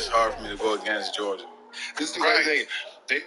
it's hard for me to go against Georgia. This is the right thing.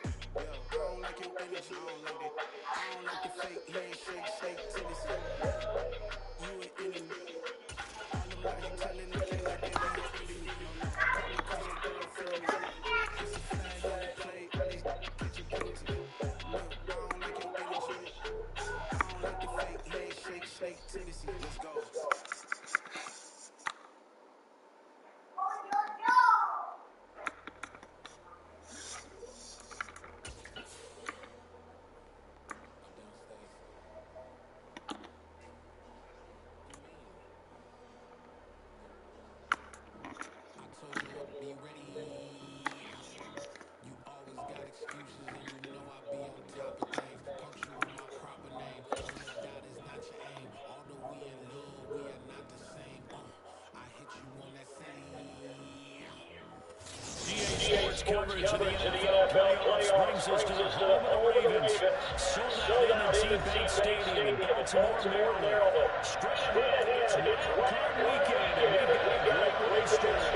Coverage of the NFL playoffs brings us to the home of the Ravens. Sold out in at T-Bank Stadium in Baltimore, Maryland. Straight ahead, it's Wild Card Weekend, and we've got a great race between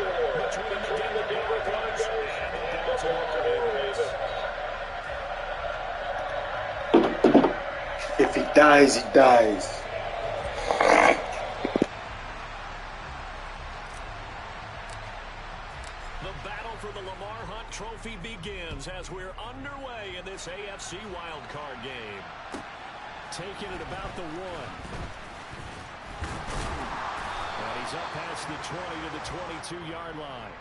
the Denver Broncos and the Baltimore Ravens. If he dies, he dies. Trophy begins as we're underway in this AFC wildcard game. Taking it about the 1. And he's up past the 20 to the 22-yard line.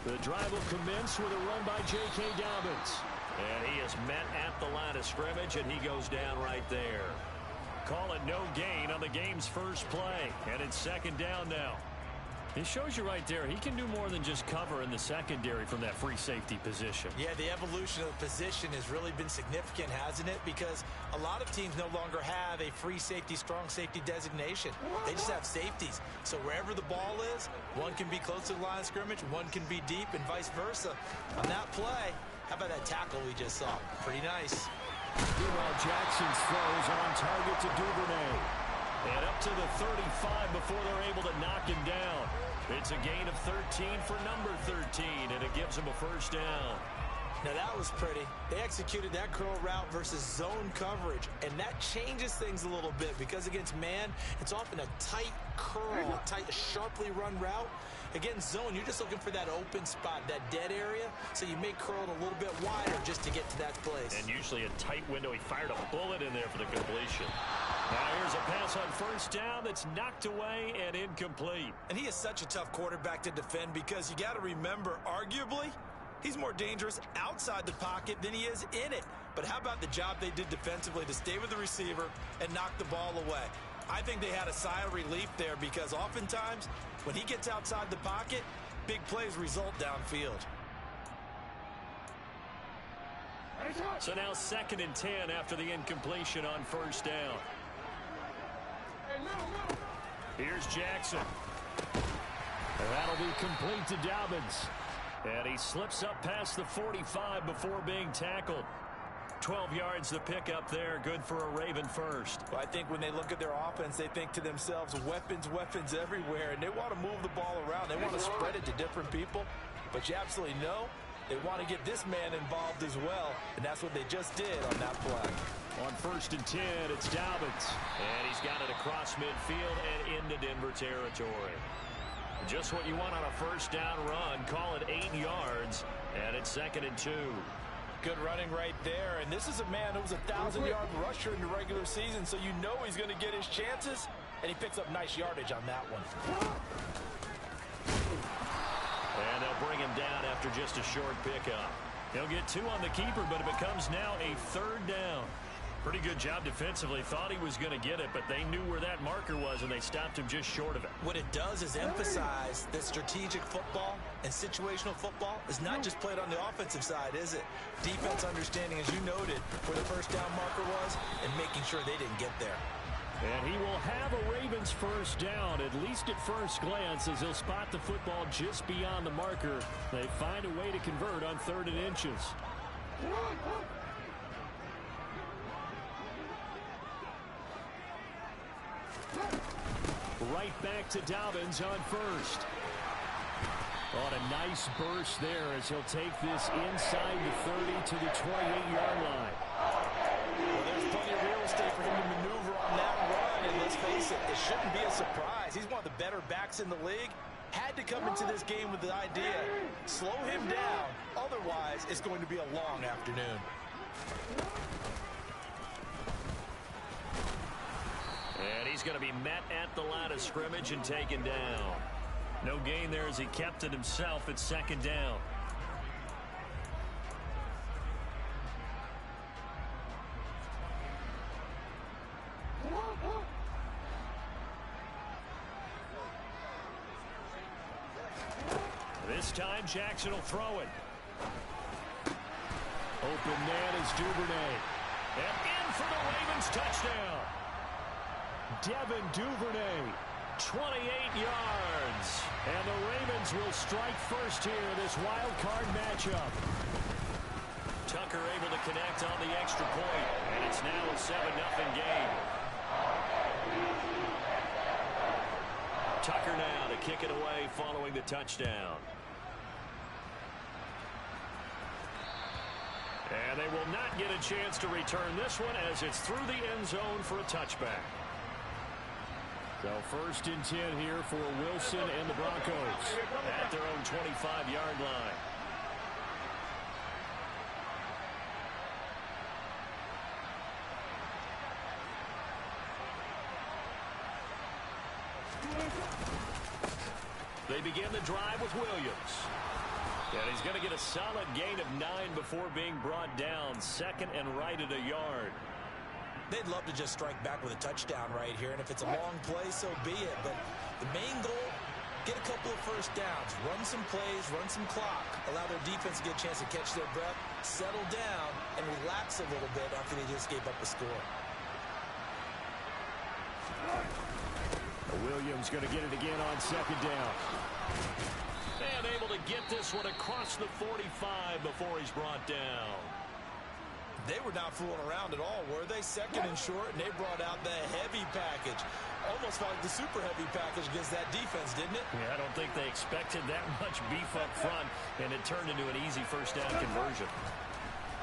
The drive will commence with a run by J.K. Dobbins. And he is met at the line of scrimmage, and he goes down right there. Call it no gain on the game's first play. And it's second down now. It shows you right there, he can do more than just cover in the secondary from that free safety position. Yeah, the evolution of the position has really been significant, hasn't it? Because a lot of teams no longer have a free safety, strong safety designation. They just have safeties. So wherever the ball is, one can be close to the line of scrimmage, one can be deep, and vice versa. On that play, how about that tackle we just saw? Pretty nice. Meanwhile, Jackson's throws on target to Duvernay. And up to the 35 before they're able to knock him down. It's a gain of 13 for number 13, and it gives him a first down. Now that was pretty. They executed that curl route versus zone coverage, and that changes things a little bit because against man, it's often a tight curl, tight, sharply run route. Against zone, you're just looking for that open spot, that dead area, so you may curl it a little bit wider just to get to that place. And usually a tight window. He fired a bullet in there for the completion. Now here's a pass on first down that's knocked away and incomplete. And he is such a tough quarterback to defend because you got to remember, arguably, he's more dangerous outside the pocket than he is in it. But how about the job they did defensively to stay with the receiver and knock the ball away? I think they had a sigh of relief there because oftentimes when he gets outside the pocket, big plays result downfield. So now 2nd and 10 after the incompletion on first down. Here's Jackson. And that'll be complete to Dobbins. And he slips up past the 45 before being tackled. 12 yards to pick up there. Good for a Raven first. Well, I think when they look at their offense, they think to themselves, weapons, weapons everywhere. And they want to move the ball around. They want to spread it to different people. But you absolutely know they want to get this man involved as well. And that's what they just did on that play. On 1st and 10, it's Dobbins. And he's got it across midfield and into Denver territory. Just what you want on a first down run. Call it 8 yards. And it's 2nd and 2. Good running right there. And this is a man who was a 1,000-yard rusher in the regular season, so you know he's going to get his chances. And he picks up nice yardage on that one. And they'll bring him down after just a short pickup. He'll get 2 on the keeper, but it becomes now a 3rd down. Pretty good job defensively. Thought he was going to get it, but they knew where that marker was, and they stopped him just short of it. What it does is emphasize that strategic football and situational football is not just played on the offensive side, is it? Defense understanding, as you noted, where the first down marker was and making sure they didn't get there. And he will have a Ravens first down, at least at first glance, as he'll spot the football just beyond the marker. They find a way to convert on 3rd and inches. Right back to Dobbins on first. On a nice burst there as he'll take this inside the 30 to the 28-yard line. Well, there's plenty of real estate for him to maneuver on that run, and let's face it, it shouldn't be a surprise. He's one of the better backs in the league. Had to come into this game with the idea, slow him down, otherwise it's going to be a long afternoon. And he's going to be met at the line of scrimmage and taken down. No gain there as he kept it himself at 2nd down. This time Jackson will throw it. Open man is Duvernay. And in for the Ravens touchdown. Devin Duvernay, 28 yards. And the Ravens will strike first here in this wild card matchup. Tucker able to connect on the extra point, and it's now a 7-0 game. Tucker now to kick it away following the touchdown. And they will not get a chance to return this one as it's through the end zone for a touchback. So 1st and 10 here for Wilson and the Broncos at their own 25-yard line. They begin the drive with Williams. And he's going to get a solid gain of 9 before being brought down. 2nd and right at a yard. They'd love to just strike back with a touchdown right here, and if it's a long play, so be it. But the main goal, get a couple of first downs, run some plays, run some clock, allow their defense to get a chance to catch their breath, settle down, and relax a little bit after they just gave up a score. Williams going to get it again on 2nd down. And able to get this one across the 45 before he's brought down. They were not fooling around at all, were they? 2nd and short, and they brought out the heavy package. Almost felt like the super heavy package against that defense, didn't it? Yeah, I don't think they expected that much beef up front, and it turned into an easy first down conversion.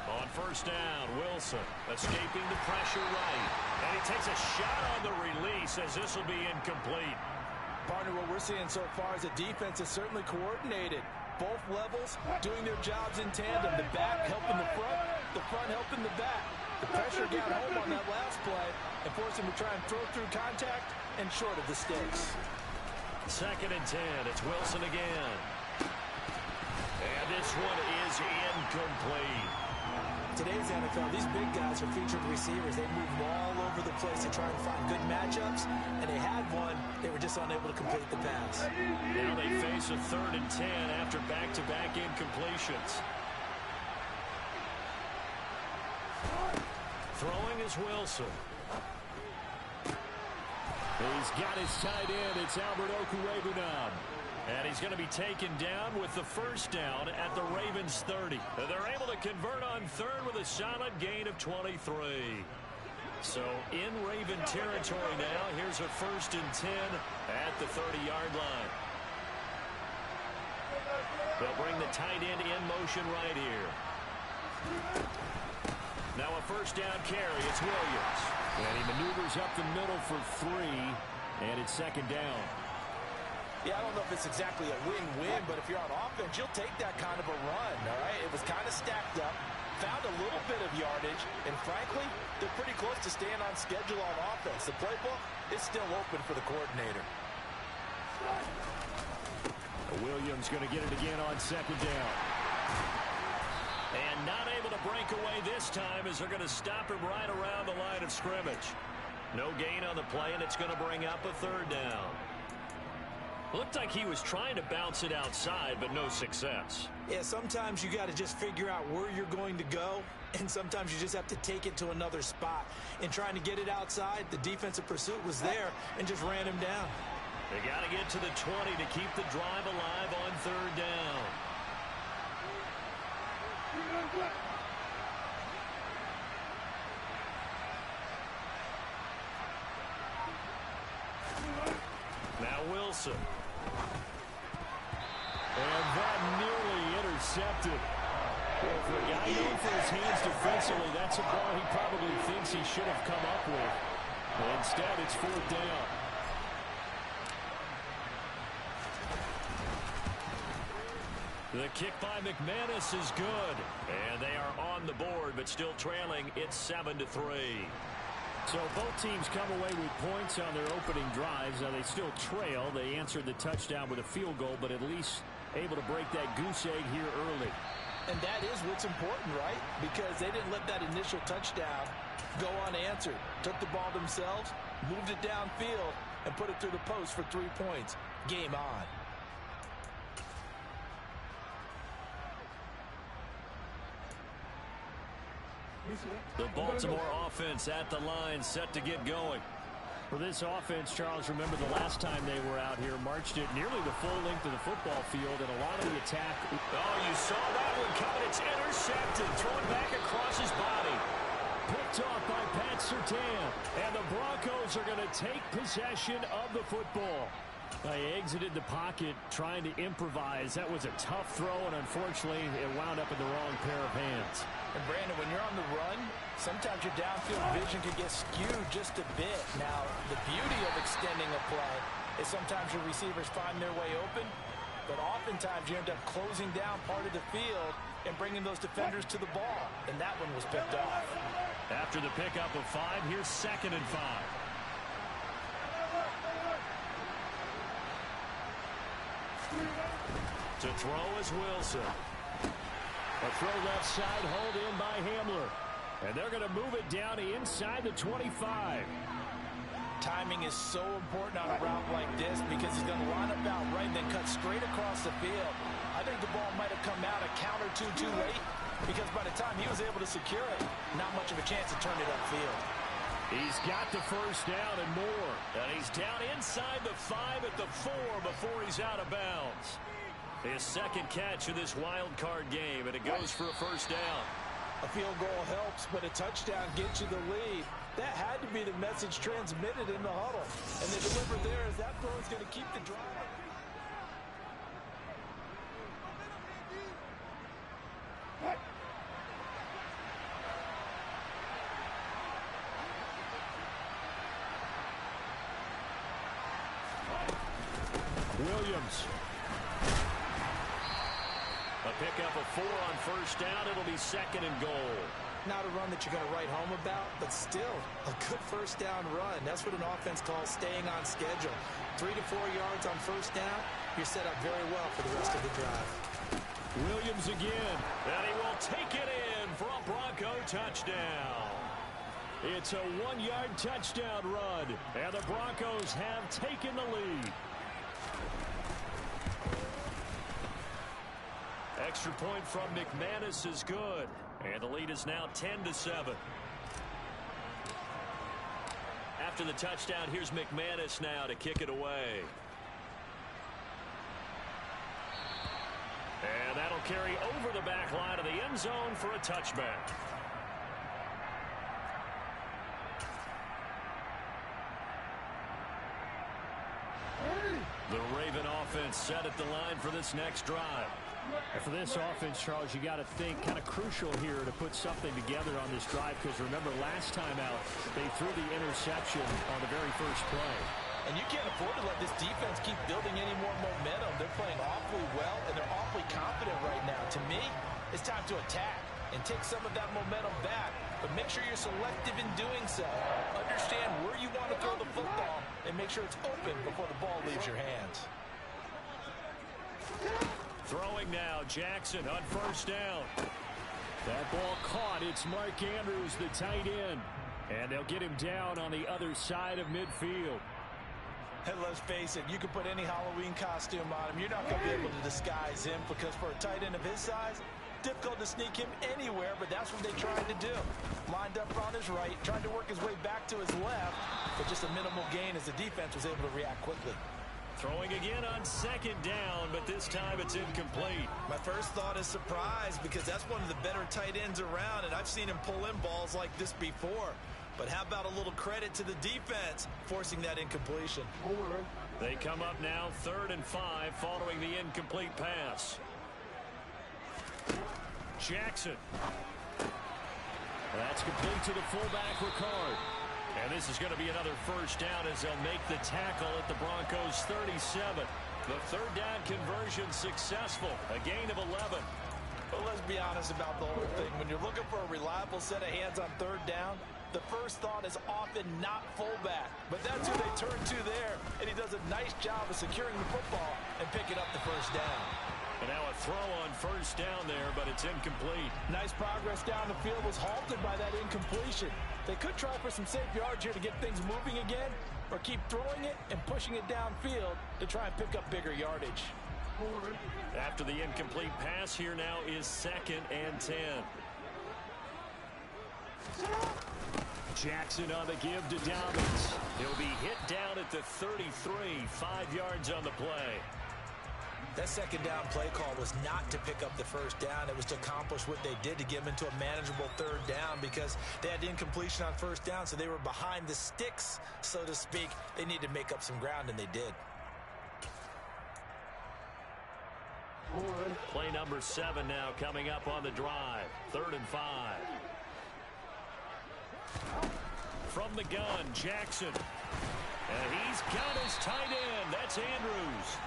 On first down, Wilson escaping the pressure right. And he takes a shot on the release as this will be incomplete. Partner, what we're seeing so far is the defense is certainly coordinated. Both levels doing their jobs in tandem. The back helping the front helping the back. The pressure got home on that last play and forced him to try and throw through contact and short of the stakes. 2nd and 10. It's Wilson again. And this one is incomplete. Today's NFL, these big guys are featured receivers. They move all over the place to try and find good matchups, and they had one. They were just unable to complete the pass. Now they face a 3rd and 10 after back-to-back incompletions. Throwing is Wilson. He's got his tight end. It's Albert Okwuegbunam. And he's going to be taken down with the first down at the Ravens 30. They're able to convert on 3rd with a solid gain of 23. So in Raven territory now. Here's a 1st and 10 at the 30-yard line. They'll bring the tight end in motion right here. Now a first down carry. It's Williams. And he maneuvers up the middle for 3. And it's 2nd down. Yeah, I don't know if it's exactly a win-win, but if you're on offense, you'll take that kind of a run, all right? It was kind of stacked up, found a little bit of yardage, and frankly, they're pretty close to staying on schedule on offense. The playbook is still open for the coordinator. Williams going to get it again on 2nd down. And not able to break away this time as they're going to stop him right around the line of scrimmage. No gain on the play, and it's going to bring up a third down. Looked like he was trying to bounce it outside, but no success. Yeah, sometimes you got to just figure out where you're going to go, and sometimes you just have to take it to another spot. In trying to get it outside, the defensive pursuit was there and just ran him down. They got to get to the 20 to keep the drive alive on third down. Now Wilson. And that nearly intercepted. Well, for a guy known for his hands defensively, that's a ball he probably thinks he should have come up with. But instead, it's fourth down. The kick by McManus is good. And they are on the board, but still trailing. It's 7-3. So both teams come away with points on their opening drives. Now they still trail. They answered the touchdown with a field goal, but at least able to break that goose egg here early. And that is what's important, right? Because they didn't let that initial touchdown go unanswered. Took the ball themselves, moved it downfield, and put it through the post for 3 points. Game on. The Baltimore offense at the line, set to get going. For this offense, Charles, remember the last time they were out here, marched it nearly the full length of the football field, and a lot of the attack. Oh, you saw that one coming. It's intercepted. Thrown back across his body. Picked off by Pat Surtain. And the Broncos are going to take possession of the football. They exited the pocket trying to improvise. That was a tough throw, and unfortunately, it wound up in the wrong pair of hands. And Brandon, when you're on the run, sometimes your downfield vision can get skewed just a bit. Now, the beauty of extending a play is sometimes your receivers find their way open, but oftentimes you end up closing down part of the field and bringing those defenders to the ball. And that one was picked off. After the pickup of 5, here's 2nd and 5. To throw is Wilson. A throw left side, hauled in by Hamler. And they're going to move it down inside the 25. Timing is so important on a route like this because he's going to line up out right and then cut straight across the field. I think the ball might have come out a count or two too late because by the time he was able to secure it, not much of a chance to turn it upfield. He's got the first down and more. And he's down inside the 5 at the 4 before he's out of bounds. His second catch of this wild card game, and it goes for a first down. A field goal helps, but a touchdown gets you the lead. That had to be the message transmitted in the huddle. And they deliver there as that throw is going to keep the drive. Williams. A pickup of 4 on first down. It'll be 2nd and goal. Not a run that you're going to write home about, but still a good first down run. That's what an offense calls staying on schedule. 3 to 4 yards on first down. You're set up very well for the rest of the drive. Williams again. And he will take it in for a Bronco touchdown. It's a 1-yard touchdown run, and the Broncos have taken the lead. Extra point from McManus is good. And the lead is now 10-7. After the touchdown, here's McManus now to kick it away. And that'll carry over the back line of the end zone for a touchback. The Raven offense set at the line for this next drive. And for this offense, Charles, you got to think kind of crucial here to put something together on this drive because remember last time out they threw the interception on the very first play. And you can't afford to let this defense keep building any more momentum. They're playing awfully well and they're awfully confident right now. To me, it's time to attack and take some of that momentum back. But make sure you're selective in doing so. Understand where you want to throw the football and make sure it's open before the ball leaves your hands. Throwing now, Jackson on first down. That ball caught. It's Mark Andrews, the tight end. And they'll get him down on the other side of midfield. And let's face it, you can put any Halloween costume on him. You're not going to be able to disguise him because for a tight end of his size, difficult to sneak him anywhere, but that's what they tried to do. Lined up on his right, tried to work his way back to his left, but just a minimal gain as the defense was able to react quickly. Throwing again on second down, but this time it's incomplete. My first thought is surprise because that's one of the better tight ends around, and I've seen him pull in balls like this before. But how about a little credit to the defense forcing that incompletion? They come up now 3rd and 5 following the incomplete pass. Jackson. That's complete to the fullback, Ricard. And this is going to be another first down as they'll make the tackle at the Broncos 37. The 3rd down conversion successful. A gain of 11. Well, let's be honest about the whole thing. When you're looking for a reliable set of hands on 3rd down, the first thought is often not fullback. But that's who they turn to there. And he does a nice job of securing the football and picking up the first down. And now a throw on first down there, but it's incomplete. Nice progress down the field was halted by that incompletion. They could try for some safe yards here to get things moving again, or keep throwing it and pushing it downfield to try and pick up bigger yardage. After the incomplete pass, here now is 2nd and 10. Jackson on the give to Dobbins. He'll be hit down at the 33, 5 yards on the play. That second down play call was not to pick up the first down. It was to accomplish what they did to get them into a manageable 3rd down because they had incompletion on first down, so they were behind the sticks, so to speak. They needed to make up some ground, and they did. Play number 7 now coming up on the drive. 3rd and 5. From the gun, Jackson. And he's got his tight end. That's Andrews.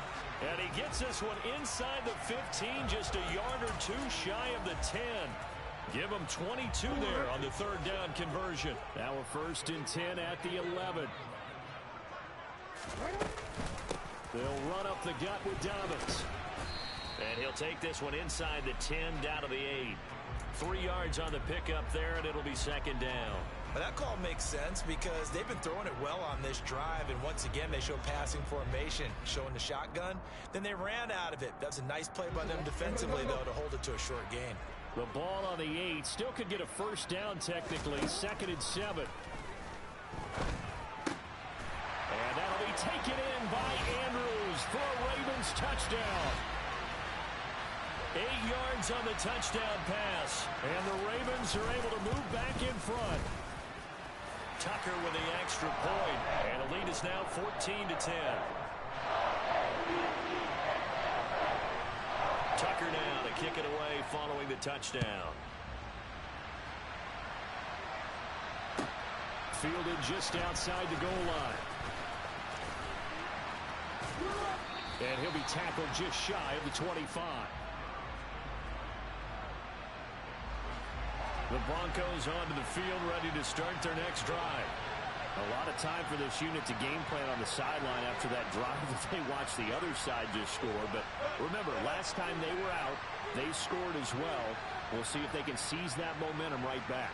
And he gets this one inside the 15, just a yard or 2 shy of the 10. Give him 22 there on the 3rd down conversion. Now a 1st and 10 at the 11. They'll run up the gut with Dobbins. And he'll take this one inside the 10 down to the 8. 3 yards on the pickup there, and it'll be 2nd down. But that call makes sense because they've been throwing it well on this drive, and once again they show passing formation, showing the shotgun. Then they ran out of it. That's a nice play by them defensively, though, to hold it to a short gain. The ball on the 8 still could get a first down technically. 2nd and 7. And that'll be taken in by Andrews for a Ravens touchdown. 8 yards on the touchdown pass. And the Ravens are able to move back in front. Tucker with the extra point. And the lead is now 14-10. Tucker now to kick it away following the touchdown. Fielded just outside the goal line. And he'll be tackled just shy of the 25. The Broncos onto the field, ready to start their next drive. A lot of time for this unit to game plan on the sideline after that drive that they watched the other side just score. But remember, last time they were out, they scored as well. We'll see if they can seize that momentum right back.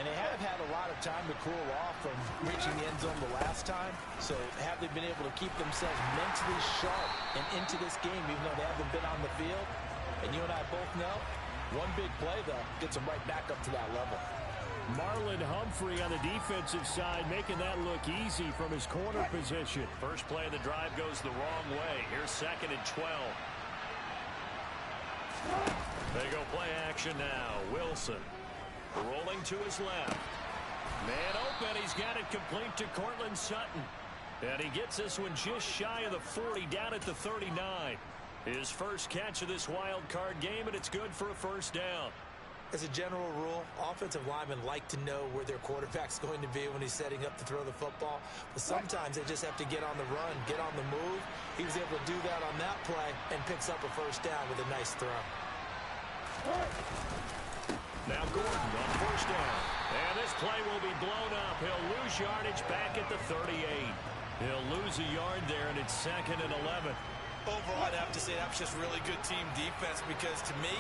And they have had a lot of time to cool off from reaching the end zone the last time. So have they been able to keep themselves mentally sharp and into this game, even though they haven't been on the field? And you and I both know, one big play, though, gets them right back up to that level. Marlon Humphrey on the defensive side making that look easy from his corner position. First play of the drive goes the wrong way. Here's 2nd and 12. They go play action now. Wilson rolling to his left. Man open. He's got it complete to Cortland Sutton. And he gets this one just shy of the 40 down at the 39. His first catch of this wild card game, and it's good for a first down. As a general rule, offensive linemen like to know where their quarterback's going to be when he's setting up to throw the football. But sometimes they just have to get on the run, get on the move. He was able to do that on that play and picks up a first down with a nice throw. Now Gordon on first down. And this play will be blown up. He'll lose yardage back at the 38. He'll lose a yard there, and it's 2nd and 11. Overall, I'd have to say that's just really good team defense because, to me,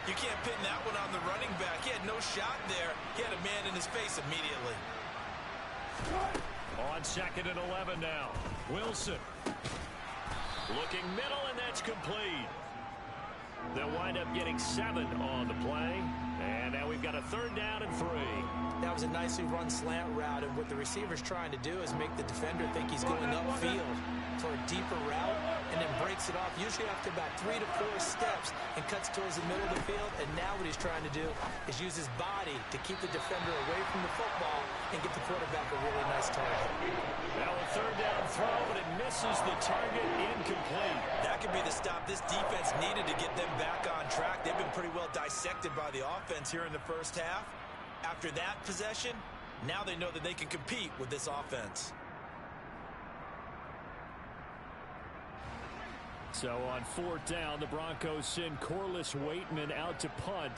You can't pin that one on the running back. He had no shot there. He had a man in his face immediately. On 2nd and 11 now. Wilson. Looking middle, and that's complete. They'll wind up getting 7 on the play. And now we've got a 3rd down and 3. That was a nicely run slant route, and what the receiver's trying to do is make the defender think he's going upfield for a deeper route, and then breaks it off, usually after about 3 to 4 steps, and cuts towards the middle of the field. And now what he's trying to do is use his body to keep the defender away from the football and get the quarterback a really nice target. Now a 3rd down throw, but it misses the target, incomplete. That could be the stop this defense needed to get them back on track. They've been pretty well dissected by the offense here in the first half. After that possession, now they know that they can compete with this offense. So on 4th down, the Broncos send Corliss Waitman out to punt.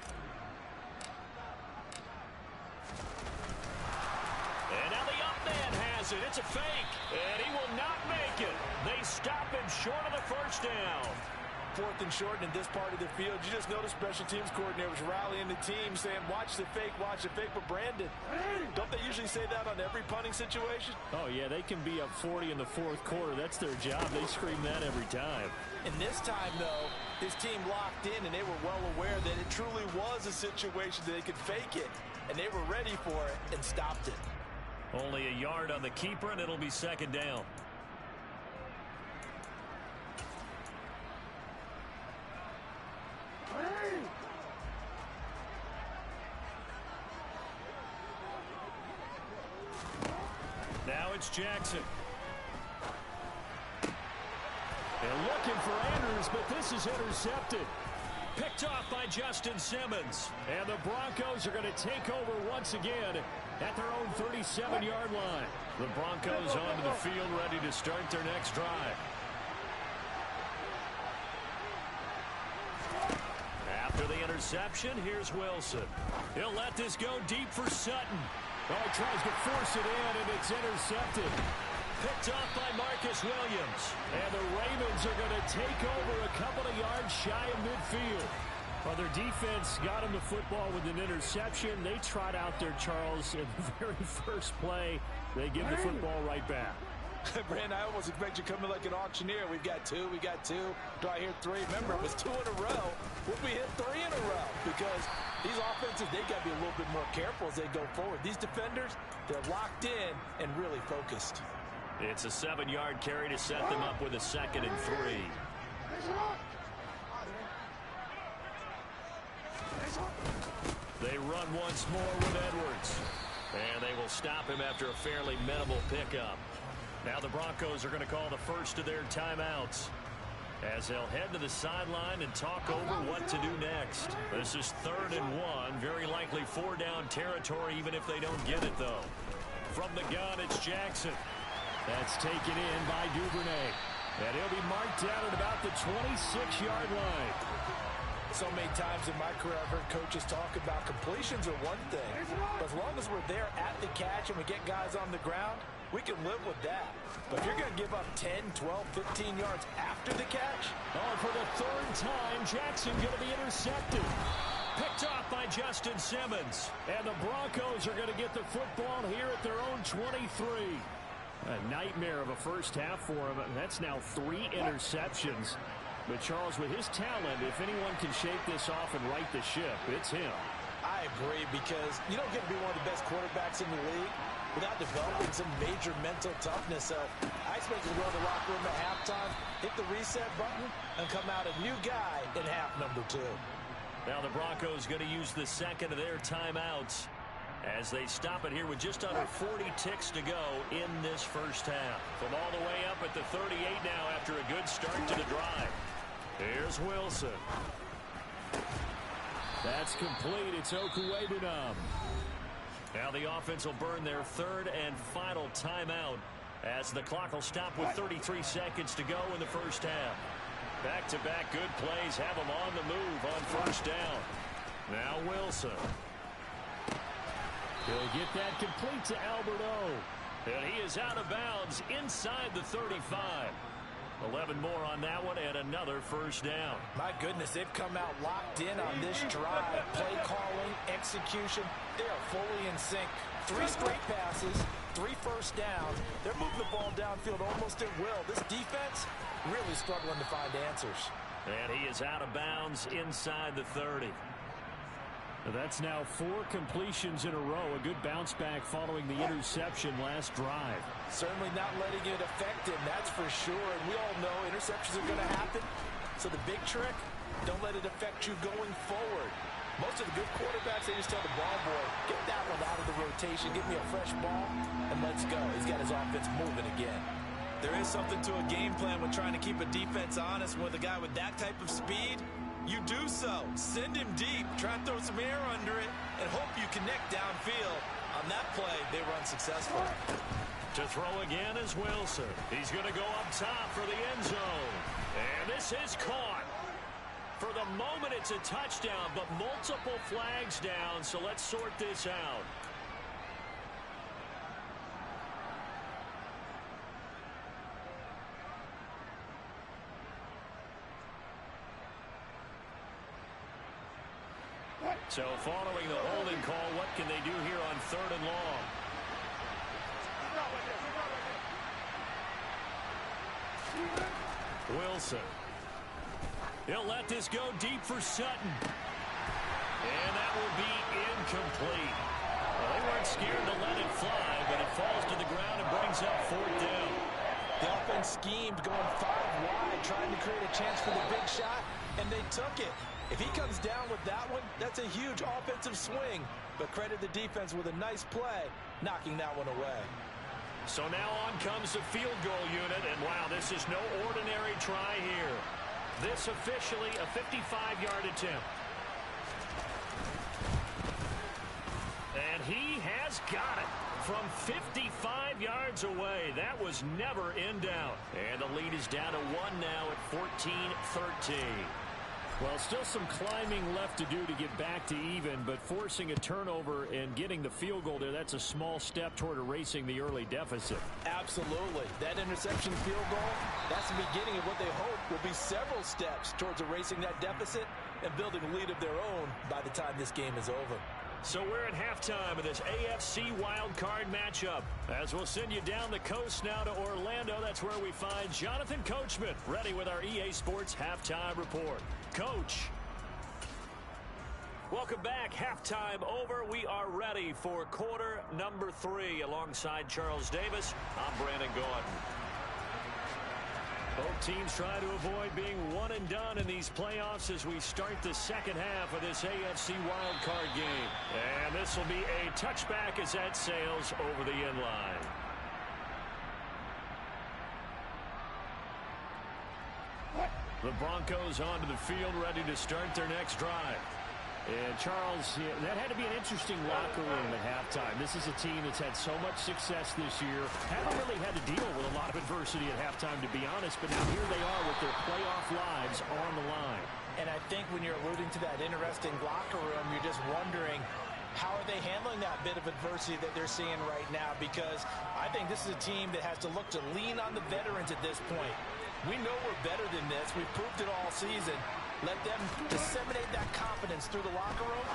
And now the up man has it. It's a fake, and he will not make it. They stop him short of the first down. 4th and short, and in this part of the field, you just notice special teams coordinators rallying the team, saying, watch the fake, but Brandon, don't they usually say that on every punting situation? Oh, yeah, they can be up 40 in the 4th quarter. That's their job. They scream that every time. And this time, though, his team locked in, and they were well aware that it truly was a situation that they could fake it, and they were ready for it and stopped it. Only a yard on the keeper, and it'll be 2nd down. Now it's Jackson. They're looking for Andrews, but this is intercepted. Picked off by Justin Simmons. And the Broncos are going to take over once again at their own 37-yard line. The Broncos onto the field, ready to start their next drive. After the interception, here's Wilson. He'll let this go deep for Sutton. Oh, he tries to force it in, and it's intercepted. Picked off by Marcus Williams. And the Ravens are going to take over a couple of yards shy of midfield. Well, their defense got him the football with an interception. They trot out there, Charles, in the very first play. They give the football right back. Brandon, I almost expect you to come in like an auctioneer. We've got 2. Do I hear 3? Remember, it was 2 in a row. Would we hit 3 in a row? Because these offenses, they got to be a little bit more careful as they go forward. These defenders, they're locked in and really focused. It's a 7-yard carry to set them up with a 2nd and 3. They run once more with Edwards. And they will stop him after a fairly minimal pickup. Now the Broncos are going to call the first of their timeouts as they'll head to the sideline and talk over what to do next. This is 3rd and 1, very likely 4-down territory, even if they don't get it, though. From the gun, it's Jackson. That's taken in by Duvernay. And he'll be marked down at about the 26-yard line. So many times in my career, I've heard coaches talk about completions are one thing. But as long as we're there at the catch and we get guys on the ground, we can live with that. But if you're going to give up 10, 12, 15 yards after the catch. Oh, for the 3rd time, Jackson going to be intercepted. Picked off by Justin Simmons. And the Broncos are going to get the football here at their own 23. A nightmare of a first half for him. That's now 3 interceptions. But Charles, with his talent, if anyone can shake this off and right the ship, it's him. I agree, because you don't get to be one of the best quarterbacks in the league without developing some major mental toughness. So I expect him to go to the locker room at halftime, hit the reset button, and come out a new guy in half number 2. Now the Broncos going to use the 2nd of their timeouts as they stop it here with just under 40 ticks to go in this first half. From all the way up at the 38 now after a good start to the drive. Here's Wilson. That's complete. It's Okuwebunam. Now the offense will burn their 3rd and final timeout as the clock will stop with 33 seconds to go in the first half. Back-to-back good plays have them on the move on 1st down. Now Wilson. He'll get that complete to Albert O. And he is out of bounds inside the 35. 11 more on that one and another first down. My goodness, they've come out locked in on this drive. Play calling, execution, they are fully in sync. 3 straight passes, 3 first downs. They're moving the ball downfield almost at will. This defense really struggling to find answers. And he is out of bounds inside the 30. That's now 4 completions in a row. A good bounce back following the interception last drive. Certainly not letting it affect him, that's for sure. And we all know interceptions are going to happen. So the big trick, don't let it affect you going forward. Most of the good quarterbacks, they just tell the ball boy, get that one out of the rotation, give me a fresh ball, and let's go. He's got his offense moving again. There is something to a game plan with trying to keep a defense honest. With a guy with that type of speed, you do so. Send him deep, try to throw some air under it, and hope you connect downfield. On that play, they run successful. To throw again is Wilson. He's going to go up top for the end zone. And this is caught. For the moment, it's a touchdown, but multiple flags down, so let's sort this out. So following the holding call, what can they do here on 3rd and long? Wilson. He'll let this go deep for Sutton. And that will be incomplete. Well, they weren't scared to let it fly, but it falls to the ground and brings up 4th down. The offense schemed going 5 wide, trying to create a chance for the big shot, and they took it. If he comes down with that one, that's a huge offensive swing. But credit the defense with a nice play, knocking that one away. So now on comes the field goal unit, and wow, this is no ordinary try here. This officially a 55-yard attempt. And he has got it from 55 yards away. That was never in doubt. And the lead is down to 1 now at 14-13. Well, still some climbing left to do to get back to even, but forcing a turnover and getting the field goal there, that's a small step toward erasing the early deficit. Absolutely. That interception field goal, that's the beginning of what they hope will be several steps towards erasing that deficit and building a lead of their own by the time this game is over. So we're at halftime of this AFC wildcard matchup. As we'll send you down the coast now to Orlando, that's where we find Jonathan Coachman ready with our EA Sports Halftime Report. Coach. Welcome back. Halftime over. We are ready for quarter number 3 alongside Charles Davis. I'm Brandon Gordon. Both teams try to avoid being one and done in these playoffs as we start the second half of this AFC wildcard game. And this will be a touchback as that sails over the end line. The Broncos onto the field, ready to start their next drive. And Charles, that had to be an interesting locker room at halftime. This is a team that's had so much success this year. Haven't really had to deal with a lot of adversity at halftime, to be honest. But now here they are with their playoff lives on the line. And I think when you're alluding to that interesting locker room, you're just wondering, how are they handling that bit of adversity that they're seeing right now? Because I think this is a team that has to look to lean on the veterans at this point. We know we're better than this. We've proved it all season. Let them disseminate that confidence through the locker room.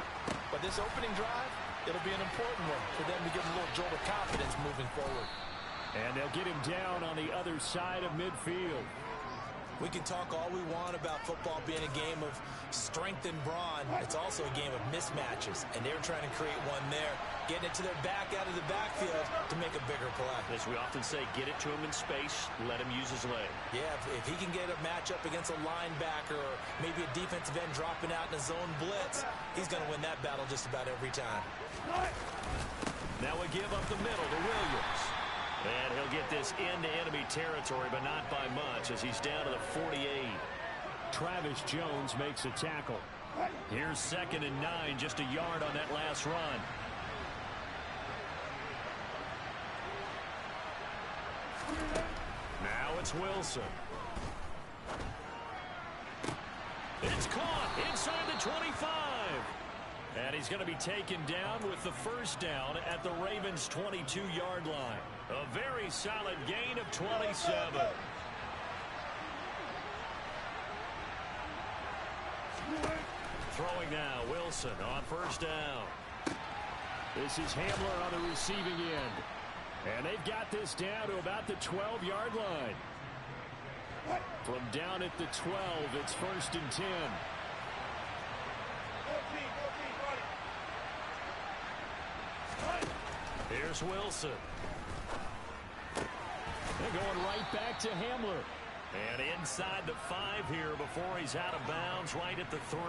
But this opening drive, it'll be an important one for them to get a little jolt of confidence moving forward. And they'll get him down on the other side of midfield. We can talk all we want about football being a game of strength and brawn. It's also a game of mismatches, and they're trying to create one there, getting it to their back out of the backfield to make a bigger play. As we often say, get it to him in space, let him use his leg. Yeah, if he can get a matchup against a linebacker or maybe a defensive end dropping out in a zone blitz, he's going to win that battle just about every time. Now we give up the middle to Williams. And he'll get this into enemy territory, but not by much as he's down to the 48. Travis Jones makes a tackle. Here's 2nd and 9, just a yard on that last run. Now it's Wilson. It's caught inside the 25. And he's going to be taken down with the first down at the Ravens' 22-yard line. A very solid gain of 27. Throwing now, Wilson on first down. This is Hamler on the receiving end. And they've got this down to about the 12-yard line. From down at the 12, it's 1st and 10. Here's Wilson. They're going right back to Hamler. And inside the 5 here before he's out of bounds, right at the 3.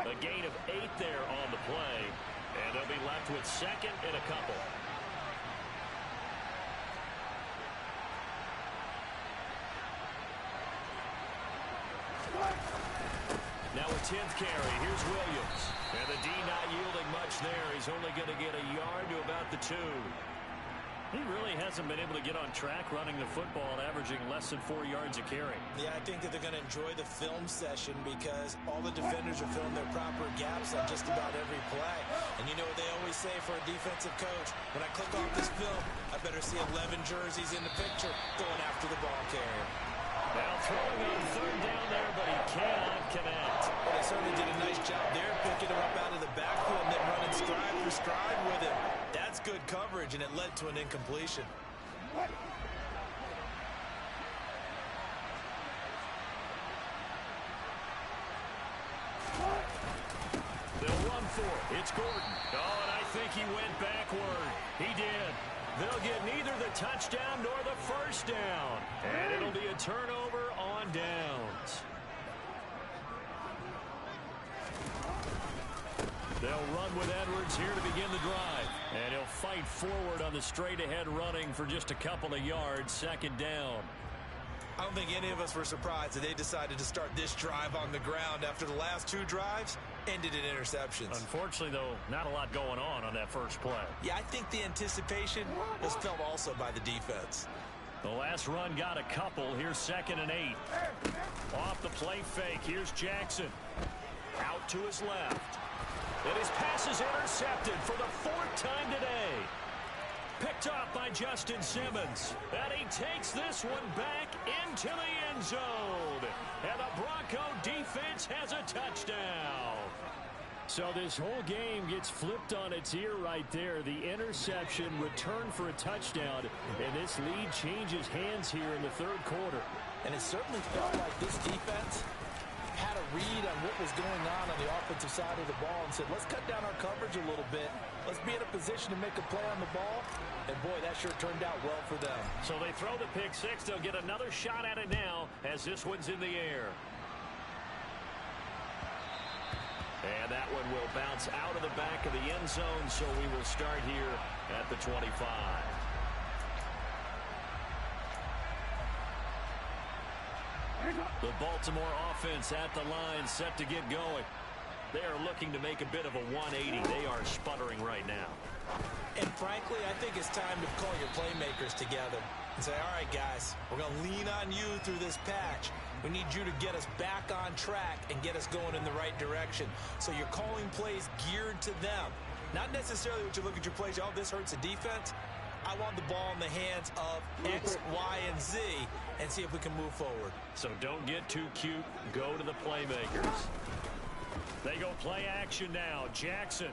A gain of 8 there on the play. And they'll be left with 2nd and a couple. Now a 10th carry. Here's Williams. And the D not yielding much there. He's only going to get a yard to about the 2. He really hasn't been able to get on track running the football, averaging less than 4 yards a carry. Yeah, I think that they're going to enjoy the film session because all the defenders are filling their proper gaps on just about every play. And you know what they always say for a defensive coach? When I click off this film, I better see 11 jerseys in the picture going after the ball carrier. Now throwing on 3rd down there, but he cannot connect. Well, they certainly did a nice job there, picking him up out of the backfield and then running stride for stride with him. That's good coverage, and it led to an incompletion. They'll run for it. It's Gordon. Oh, and I think he went backward. He did. They'll get neither the touchdown nor the 1st down. And it'll be a turnover on downs. They'll run with Edwards here to begin the drive. And he'll fight forward on the straight-ahead running for just a couple of yards. 2nd down. I don't think any of us were surprised that they decided to start this drive on the ground after the last 2 drives ended in interceptions. Unfortunately, though, not a lot going on that first play. Yeah, I think the anticipation was felt also by the defense. The last run got a couple. Here's 2nd and 8. Off the play fake. Here's Jackson. Out to his left. And his pass is intercepted for the 4th time today. Picked off by Justin Simmons. And he takes this one back into the end zone. And the Bronco defense has a touchdown. So this whole game gets flipped on its ear right there. The interception, return for a touchdown. And this lead changes hands here in the 3rd quarter. And it certainly felt like this defense had a read on what was going on the offensive side of the ball and said, let's cut down our coverage a little bit. Let's be in a position to make a play on the ball. And, boy, that sure turned out well for them. So they throw the pick 6. They'll get another shot at it now as this one's in the air. And that one will bounce out of the back of the end zone, so we will start here at the 25. The Baltimore offense at the line, set to get going. They are looking to make a bit of a 180. They are sputtering right now. And frankly, I think it's time to call your playmakers together and say, all right, guys, we're going to lean on you through this patch. We need you to get us back on track and get us going in the right direction. So you're calling plays geared to them. Not necessarily what you look at your plays, oh, this hurts the defense. I want the ball in the hands of X, Y, and Z and see if we can move forward. So don't get too cute. Go to the playmakers. They go play action now. Jackson.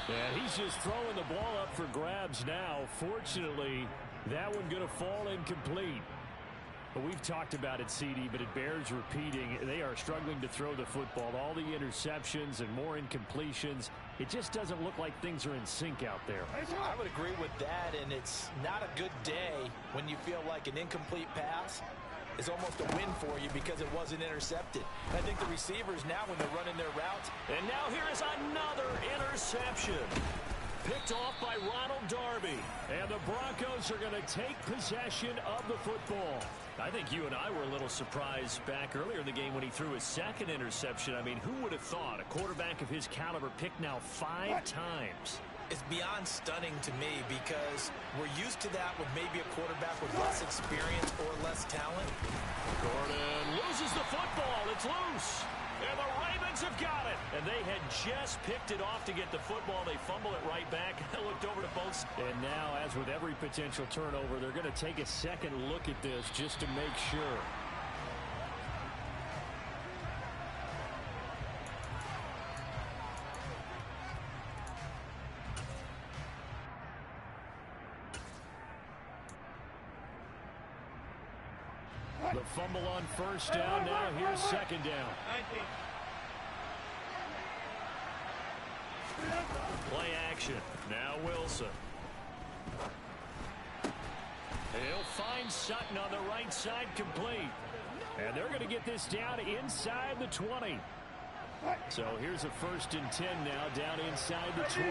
And he's just throwing the ball up for grabs now. Fortunately, that one going to fall incomplete. But we've talked about it, CD, but it bears repeating. They are struggling to throw the football. All the interceptions and more incompletions. It just doesn't look like things are in sync out there. I would agree with that, and it's not a good day when you feel like an incomplete pass is almost a win for you because it wasn't intercepted. I think the receivers now, when they're running their routes. And now here is another interception. Picked off by Ronald Darby. And the Broncos are going to take possession of the football. I think you and I were a little surprised back earlier in the game when he threw his 2nd interception. I mean, who would have thought a quarterback of his caliber picked now 5 times? It's beyond stunning to me because we're used to that with maybe a quarterback with less experience or less talent. Gordon loses the football. It's loose. And the Ravens have got it. And they had just picked it off to get the football. They fumble it right back. I looked over to both. And now, as with every potential turnover, they're going to take a second look at this just to make sure. The fumble on first down. Now here's second down. Play action. Now Wilson. He'll find Sutton on the right side, complete. And they're going to get this down inside the 20. So here's a 1st and 10 now, down inside the 20.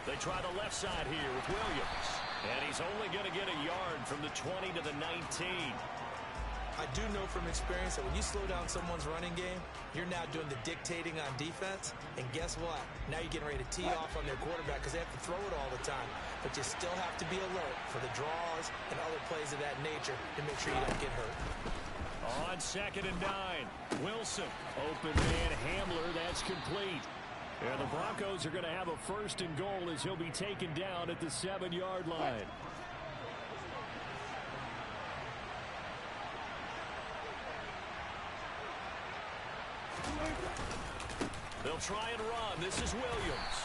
They try the left side here with Williams. And he's only going to get a yard from the 20 to the 19. I do know from experience that when you slow down someone's running game, you're now doing the dictating on defense. And guess what? Now you're getting ready to tee off on their quarterback because they have to throw it all the time. But you still have to be alert for the draws and other plays of that nature to make sure you don't get hurt. On 2nd and 9, Wilson. Open man Hamler, that's complete. And the Broncos are going to have a 1st and goal as he'll be taken down at the 7-yard line. They'll try and run. This is Williams.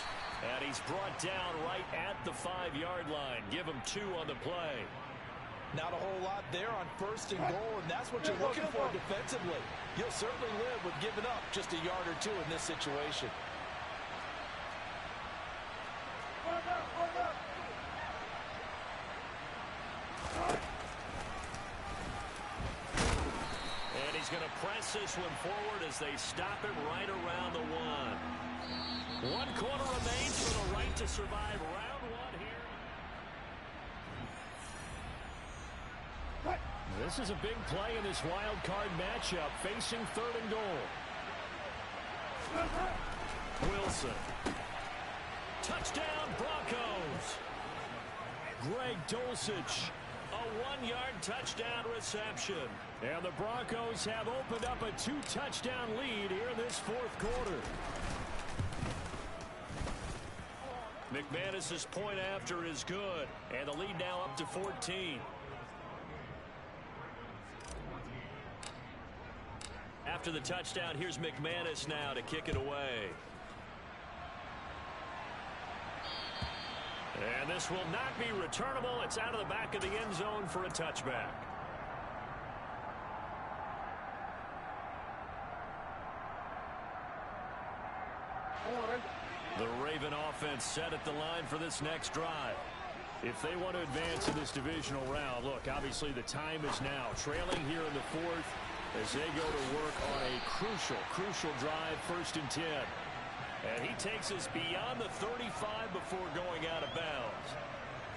And he's brought down right at the 5-yard line. Give him 2 on the play. Not a whole lot there on 1st and goal, and that's what you're looking for defensively. You'll certainly live with giving up just a yard or 2 in this situation. And he's going to press this one forward as they stop it right around the 1. 1 quarter remains for the right to survive round 1 here. This is a big play in this wild card matchup, facing 3rd and goal. Wilson. Touchdown, Broncos. Greg Dulcich. A 1-yard touchdown reception. And the Broncos have opened up a 2-touchdown lead here in this 4th quarter. McManus's point after is good. And the lead now up to 14. After the touchdown, here's McManus now to kick it away. And this will not be returnable. It's out of the back of the end zone for a touchback. The Raven offense set at the line for this next drive. If they want to advance in this divisional round, look, obviously the time is now. Trailing here in the 4th as they go to work on a crucial drive, 1st and 10. And he takes us beyond the 35 before going out of bounds.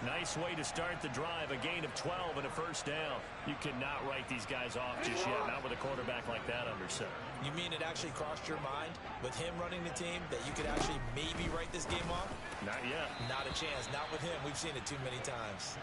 Nice way to start the drive, a gain of 12 and a 1st down. You cannot write these guys off just yet, not with a quarterback like that under center. You mean it actually crossed your mind with him running the team that you could actually maybe write this game off? Not yet. Not a chance. Not with him. We've seen it too many times.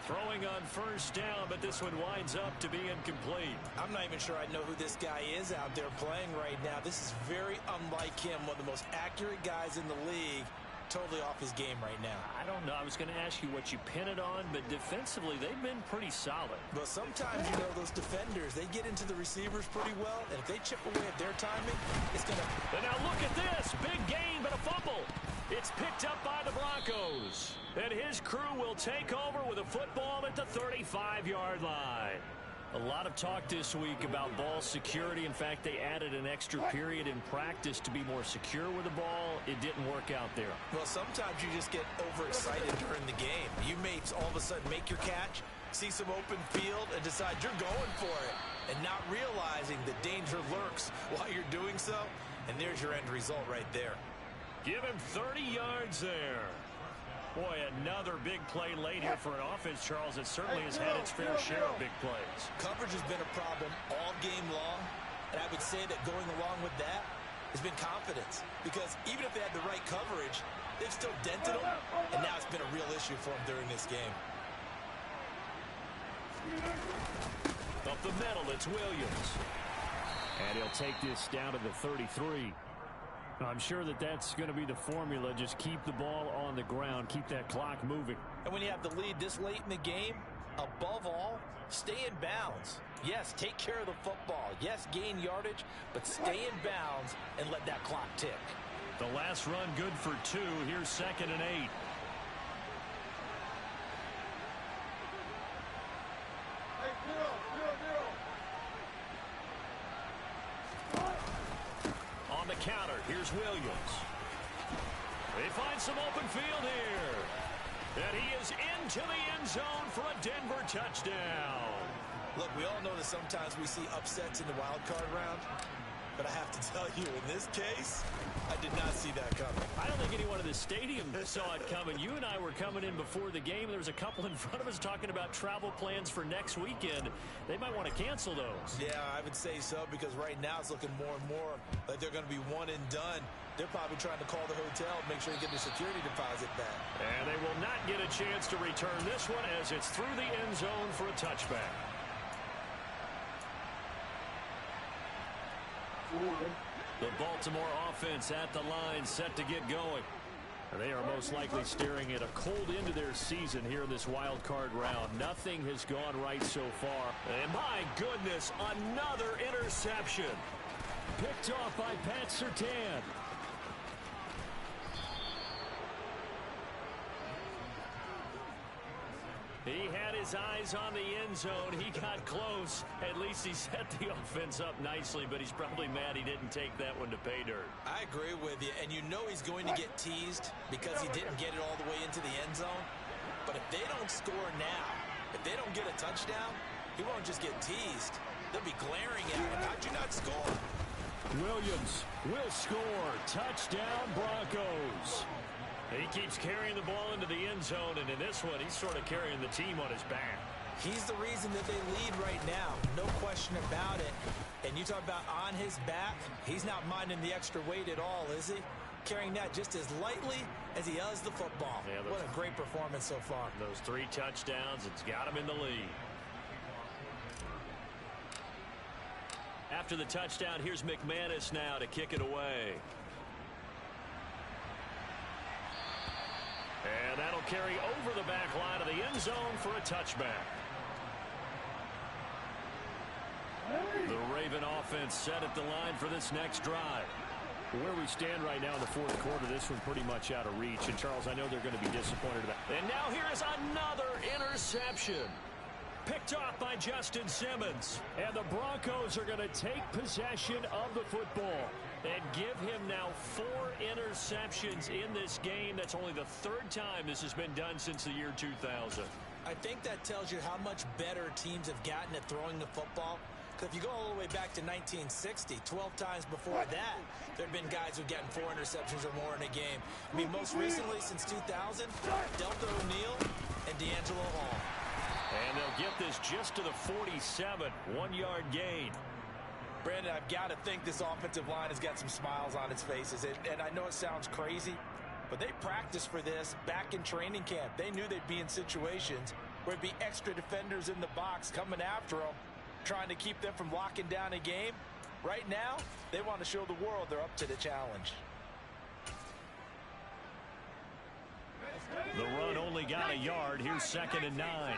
Throwing on 1st down, but this one winds up to be incomplete. I'm not even sure I know who this guy is out there playing right now. This is very unlike him, one of the most accurate guys in the league. Totally off his game right now. I don't know. I was going to ask you what you pin it on, but defensively, they've been pretty solid. But sometimes, you know, those defenders, they get into the receivers pretty well, and if they chip away at their timing, it's going to... And now look at this. Big gain, but a fumble. It's picked up by the Broncos. And his crew will take over with a football at the 35-yard line. A lot of talk this week about ball security. In fact, they added an extra period in practice to be more secure with the ball. It didn't work out there. Well, sometimes you just get overexcited during the game. You may all of a sudden make your catch, see some open field, and decide you're going for it, and not realizing the danger lurks while you're doing so. And there's your end result right there. Give him 30 yards there. Boy, another big play late here for an offense, Charles, that certainly has had its fair share of big plays. Coverage has been a problem all game long, and I would say that going along with that has been confidence. Because even if they had the right coverage, they've still dented them, and now it's been a real issue for them during this game. Up the middle, it's Williams. And he'll take this down to the 33. I'm sure that that's going to be the formula. Just keep the ball on the ground. Keep that clock moving. And when you have the lead this late in the game, above all, stay in bounds. Yes, take care of the football. Yes, gain yardage, but stay in bounds and let that clock tick. The last run good for 2. Here's 2nd and 8. On the counter, here's Williams. They find some open field here. And he is into the end zone for a Denver touchdown. Look, we all know that sometimes we see upsets in the wild card round. But I have to tell you, in this case, I did not see that coming. I don't think anyone in the stadium saw it coming. You and I were coming in before the game. There was a couple in front of us talking about travel plans for next weekend. They might want to cancel those. Yeah, I would say so, because right now it's looking more and more like they're going to be one and done. They're probably trying to call the hotel, make sure they get their security deposit back. And they will not get a chance to return this one as it's through the end zone for a touchback. The Baltimore offense at the line, set to get going. They are most likely staring at a cold end to their season here in this wild card round. Nothing has gone right so far. And my goodness, another interception. Picked off by Pat Surtain. He had his eyes on the end zone. He got close. At least he set the offense up nicely, but he's probably mad he didn't take that one to pay dirt. I agree with you, and you know he's going to get teased because he didn't get it all the way into the end zone. But if they don't score now, if they don't get a touchdown, he won't just get teased. They'll be glaring at him. How'd you not score? Williams will score. Touchdown, Broncos. He keeps carrying the ball into the end zone, and in this one, he's sort of carrying the team on his back. He's the reason that they lead right now, no question about it. And you talk about on his back, he's not minding the extra weight at all, is he? Carrying that just as lightly as he does the football. Yeah, what a great performance so far. Those 3 touchdowns, it's got him in the lead. After the touchdown, here's McManus now to kick it away. And that'll carry over the back line of the end zone for a touchback. The Raven offense set at the line for this next drive. Where we stand right now in the fourth quarter, this one's pretty much out of reach. And, Charles, I know they're going to be disappointed about that. And now here is another interception. Picked off by Justin Simmons. And the Broncos are going to take possession of the football and give him now 4 interceptions in this game. That's only the 3rd time this has been done since the year 2000. I think that tells you how much better teams have gotten at throwing the football. Because if you go all the way back to 1960, 12 times before that, there have been guys who've gotten 4 interceptions or more in a game. I mean, most recently since 2000, Delta O'Neal and D'Angelo Hall. And they'll get this just to the 47, 1-yard gain. Brandon, I've got to think this offensive line has got some smiles on its faces. And I know it sounds crazy, but they practiced for this back in training camp. They knew they'd be in situations where it'd be extra defenders in the box coming after them, trying to keep them from locking down a game. Right now, they want to show the world they're up to the challenge. The run only got a yard. Here's 2nd and 9.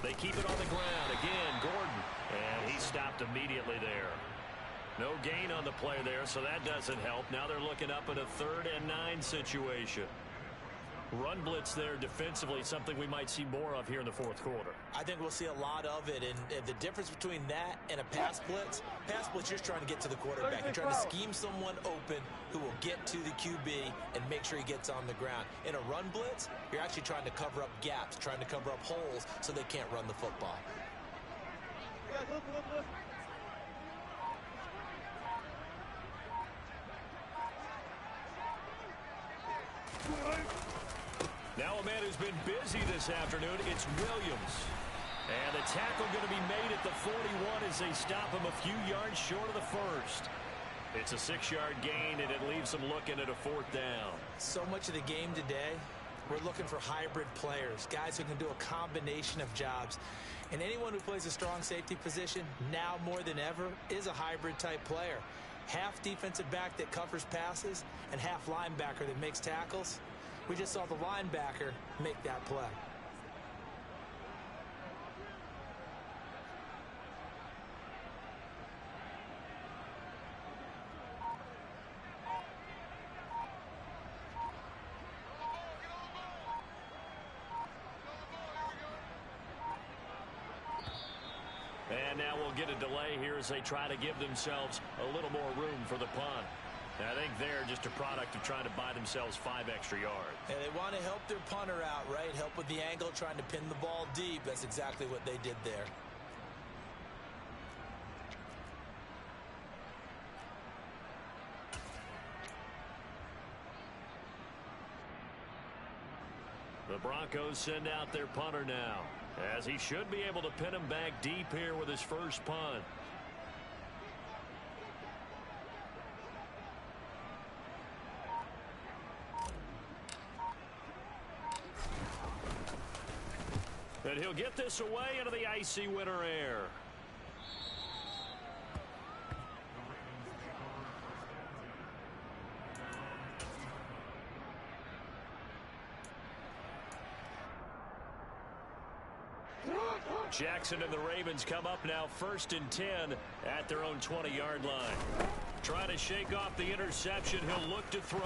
They keep it on the ground. Again, Gordon. And he stopped immediately there. No gain on the play there, so that doesn't help. Now they're looking up at a 3rd and 9 situation. Run blitz there defensively, something we might see more of here in the fourth quarter. I think we'll see a lot of it, and the difference between that and a pass blitz, you're just trying to get to the quarterback. You're trying to scheme someone open who will get to the QB and make sure he gets on the ground. In a run blitz, you're actually trying to cover up gaps, trying to cover up holes so they can't run the football. Now a man who's been busy this afternoon, it's Williams. And the tackle going to be made at the 41 as they stop him a few yards short of the first. It's a 6-yard gain, and it leaves them looking at a 4th down. So much of the game today, we're looking for hybrid players, guys who can do a combination of jobs. And anyone who plays a strong safety position, now more than ever, is a hybrid type player. Half defensive back that covers passes and half linebacker that makes tackles. We just saw the linebacker make that play. now we'll get a delay here as they try to give themselves a little more room for the punt. And I think they're just a product of trying to buy themselves 5 extra yards. And they want to help their punter out, right? Help with the angle, trying to pin the ball deep. That's exactly what they did there. The Broncos send out their punter now, as he should be able to pin him back deep here with his first punt. And he'll get this away into the icy winter air. Jackson and the Ravens come up now 1st and 10 at their own 20-yard line. Trying to shake off the interception. He'll look to throw.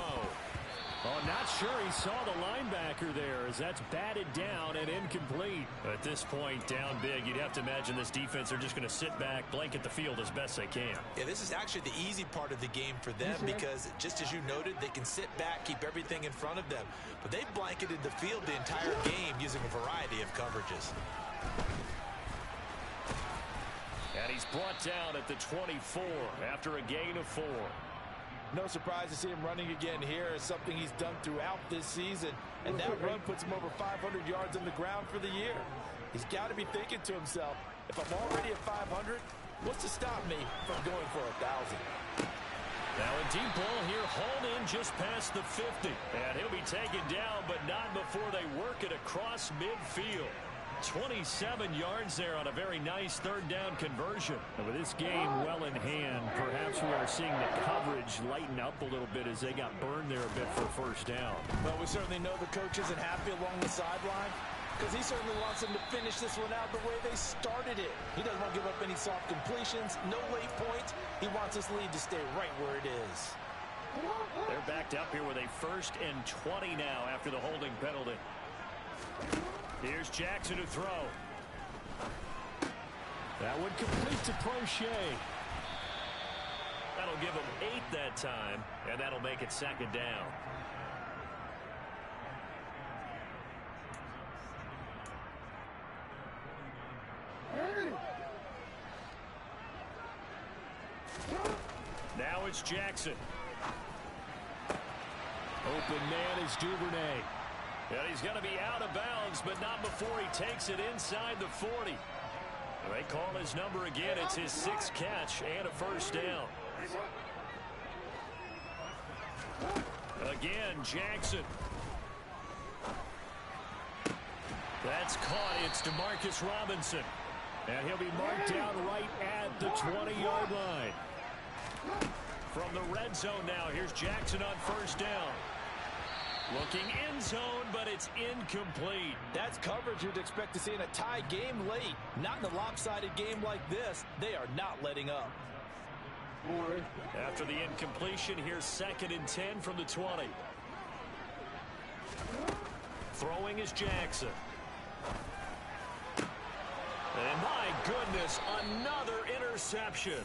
Oh, not sure he saw the linebacker there as that's batted down and incomplete. At this point, down big, you'd have to imagine this defense are just going to sit back, blanket the field as best they can. Yeah, this is actually the easy part of the game for them because, just as you noted, they can sit back, keep everything in front of them. But they've blanketed the field the entire game using a variety of coverages. And he's brought down at the 24 after a gain of 4. No surprise to see him running again here. It's something he's done throughout this season. And that run puts him over 500 yards on the ground for the year. He's got to be thinking to himself, if I'm already at 500, what's to stop me from going for 1,000? Now a deep ball here, hauled in just past the 50. And he'll be taken down, but not before they work it across midfield. 27 yards there on a very nice 3rd down conversion. And with this game well in hand, perhaps we are seeing the coverage lighten up a little bit as they got burned there a bit for 1st down. Well, we certainly know the coach isn't happy along the sideline because he certainly wants them to finish this one out the way they started it. He doesn't want to give up any soft completions, no late points. He wants this lead to stay right where it is. They're backed up here with a 1st and 20 now after the holding penalty. Here's Jackson to throw. That would complete to Crochet. That'll give him 8 that time, and that'll make it 2nd down. Now it's Jackson. Open man is Duvernay. And he's going to be out of bounds, but not before he takes it inside the 40. They call his number again. It's his 6th catch and a 1st down. Again, Jackson. That's caught. It's DeMarcus Robinson. And he'll be marked down right at the 20-yard line. From the red zone now, here's Jackson on 1st down. Looking end zone, but it's incomplete. That's coverage you'd expect to see in a tie game late. Not in a lopsided game like this. They are not letting up. After the incompletion, here's 2nd and 10 from the 20. Throwing is Jackson. And my goodness, another interception.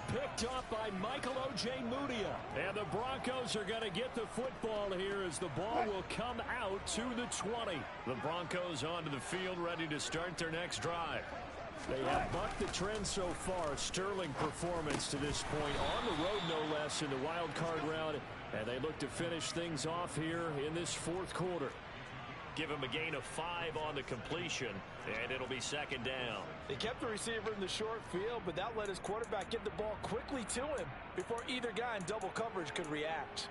Picked up by Michael Ojemudia. And the Broncos are going to get the football here as the ball will come out to the 20. The Broncos onto the field, ready to start their next drive. They have bucked the trend so far. Sterling performance to this point. On the road, no less, in the wild card round. And they look to finish things off here in this 4th quarter. Give him a gain of 5 on the completion, and it'll be 2nd down. They kept the receiver in the short field, but that let his quarterback get the ball quickly to him before either guy in double coverage could react.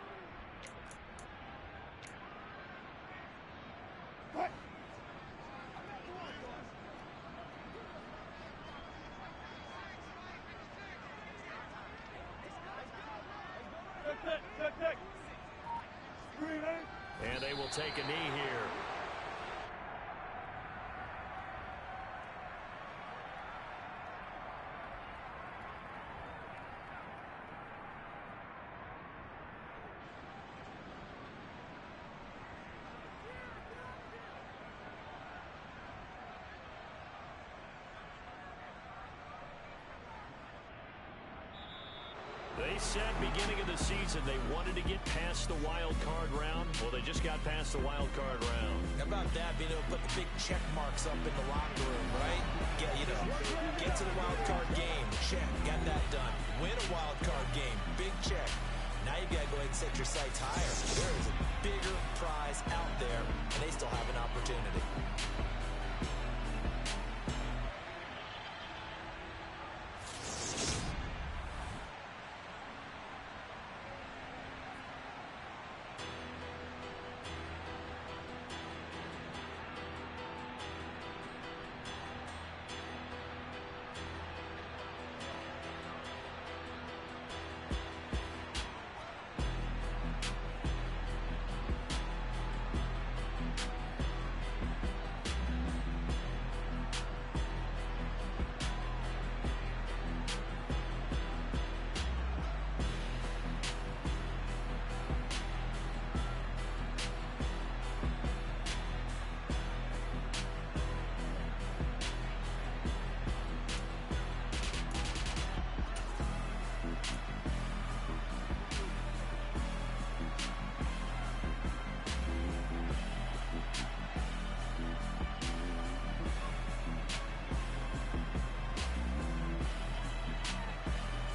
And they will take a knee here. They said beginning of the season they wanted to get past the wild card round. Well, they just got past the wild card round. How about that, being able to put the big check marks up in the locker room, right? Get to the wild card game, check, got that done. Win a wild card game, big check. Now you've got to go ahead and set your sights higher. There is a bigger prize out there, and they still have an opportunity.